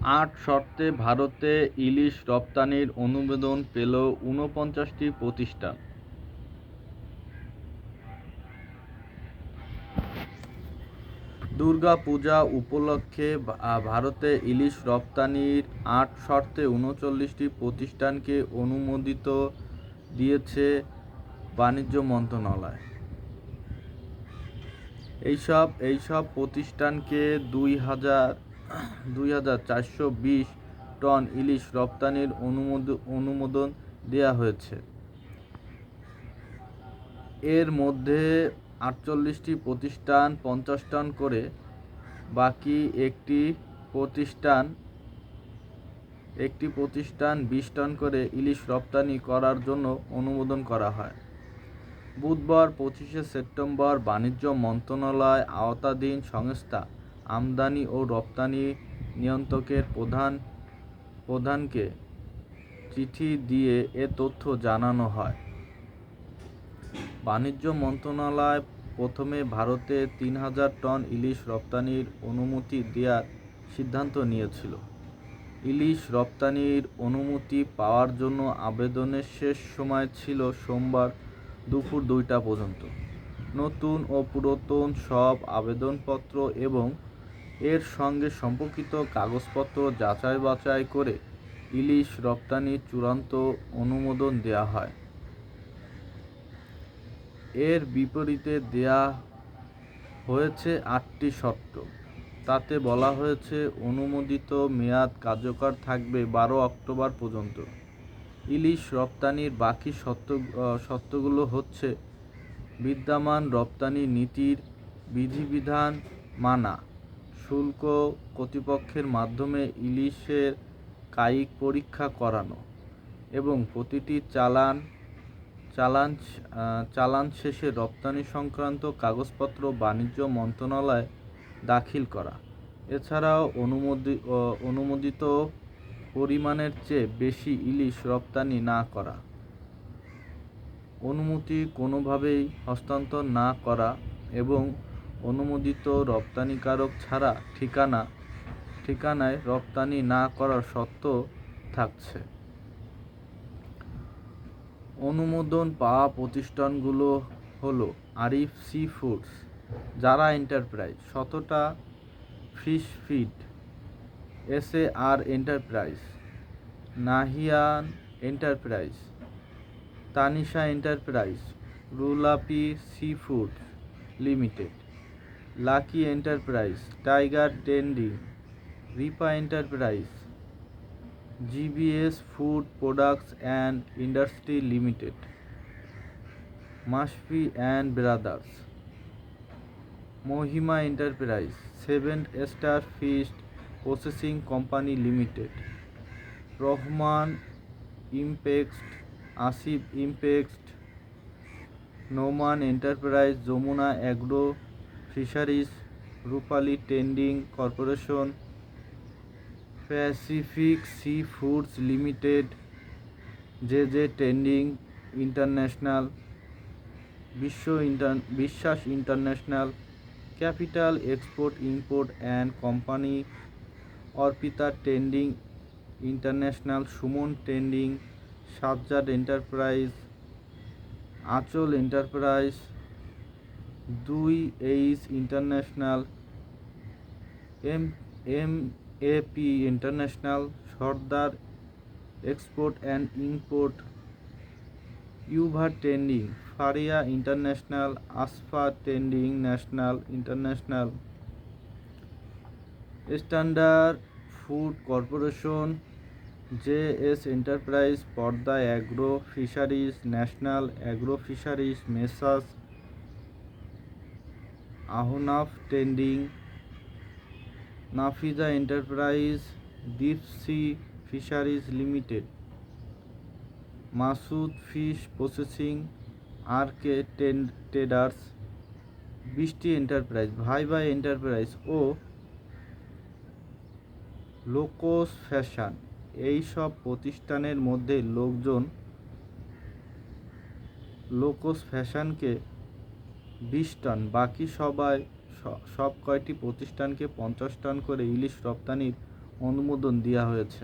৮ শর্তে ভারতে ইলিশ রপ্তানির অনুমোদন পেল ৪৯টি প্রতিষ্ঠান। দুর্গা পূজা উপলক্ষে ভারতে ইলিশ রপ্তানির ৮ শর্তে ৩৯টি প্রতিষ্ঠানকে অনুমোদিত দিয়েছে বাণিজ্য মন্ত্রণালয়। এইসব প্রতিষ্ঠানকে ২,৪২০ টন ইলিশ রপ্তানির অনুমোদন দেয়া হয়েছে। এর মধ্যে ৪৮টি প্রতিষ্ঠান ৫০ টন করে, বাকি একটি প্রতিষ্ঠান ২০ টন করে ইলিশ রপ্তানি করার জন্য অনুমোদন করা হয়। বুধবার ২৫শে সেপ্টেম্বর বাণিজ্য মন্ত্রণালয় আওতাধীন সংস্থা আমদানি ও রপ্তানি নিয়ন্ত্রকের প্রধানকে চিঠি দিয়ে এ তথ্য জানানো হয়। বাণিজ্য মন্ত্রণালয় প্রথমে ভারতে ৩,০০০ টন ইলিশ রপ্তানির অনুমতি দেওয়ার সিদ্ধান্ত নিয়েছিল। ইলিশ রপ্তানির অনুমতি পাওয়ার জন্য আবেদনের শেষ সময় ছিল সোমবার দুপুর ২টা পর্যন্ত। নতুন ও পুরাতন সব আবেদনপত্র এবং এর সঙ্গে সম্পর্কিত কাগজপত্র যাচাই-বাছাই করে ইলিশ রপ্তানির চূড়ান্ত অনুমোদন দেয়া হয়। এর বিপরীতে দেয়া হয়েছে ৮টি শর্ত। তাতে বলা হয়েছে, অনুমোদিত মেয়াদ কার্যকর থাকবে ১২ অক্টোবর পর্যন্ত। ইলিশ রপ্তানির বাকি শর্তগুলো হচ্ছে: বিদ্যমান রপ্তানি নীতির বিধিবিধান মানা, শুল্ক কর্তৃপক্ষের মাধ্যমে ইলিশের কায়িক পরীক্ষা করানো এবং প্রতিটি চালান শেষে রপ্তানি সংক্রান্ত কাগজপত্র বাণিজ্য মন্ত্রণালয়ে দাখিল করা। এছাড়াও অনুমোদিত পরিমাণের চেয়ে বেশি ইলিশ রপ্তানি না করা, অনুমতি কোনোভাবেই হস্তান্তর না করা এবং অনুমোদিত রপ্তানিকারক ছাড়া ঠিকানায় রপ্তানি না করার শর্ত থাকছে। অনুমোদন পাওয়া প্রতিষ্ঠানগুলো হলো: Arif sea foods, Zara enterprise, Shatota fish feed, SAR enterprise, Nahian enterprise, Tanisha enterprise, Rulapi sea foods limited, lucky enterprise, tiger trading, Ripa enterprise, GBS food products and industry limited, Mashfi and brothers, Mahima enterprise, 7 star fish processing company limited, Rahman impexed, Asif impexed, Noman enterprise, Jamuna agro fisheries, Rupali trading corporation, Pacific sea foods limited, JJ trading international, Biswas international, capital export import and company, Arpita trading international, Suman trading, Sajjad enterprise, Anchal enterprise, 2H international, MAP international, Sardar export and import, Yuva trading, Faria international, Asfa trading national international, standard food corporation, JS enterprise, Parda agro fisheries, national agro fisheries, messrs Ahnaf trading, Nafiza enterprise, deep sea fisheries limited, Masud fish processing, RK traders, Brishti enterprise, Bhai Bhai enterprise O লোকোস fashion. এই সব প্রতিষ্ঠানের মধ্যে লোকোস ফ্যাশনকে 20 ton, বাকি সব কয়টি প্রতিষ্ঠানকে 50 ton করে ইলিশ রপ্তানির অনুমোদন দেওয়া হয়েছে?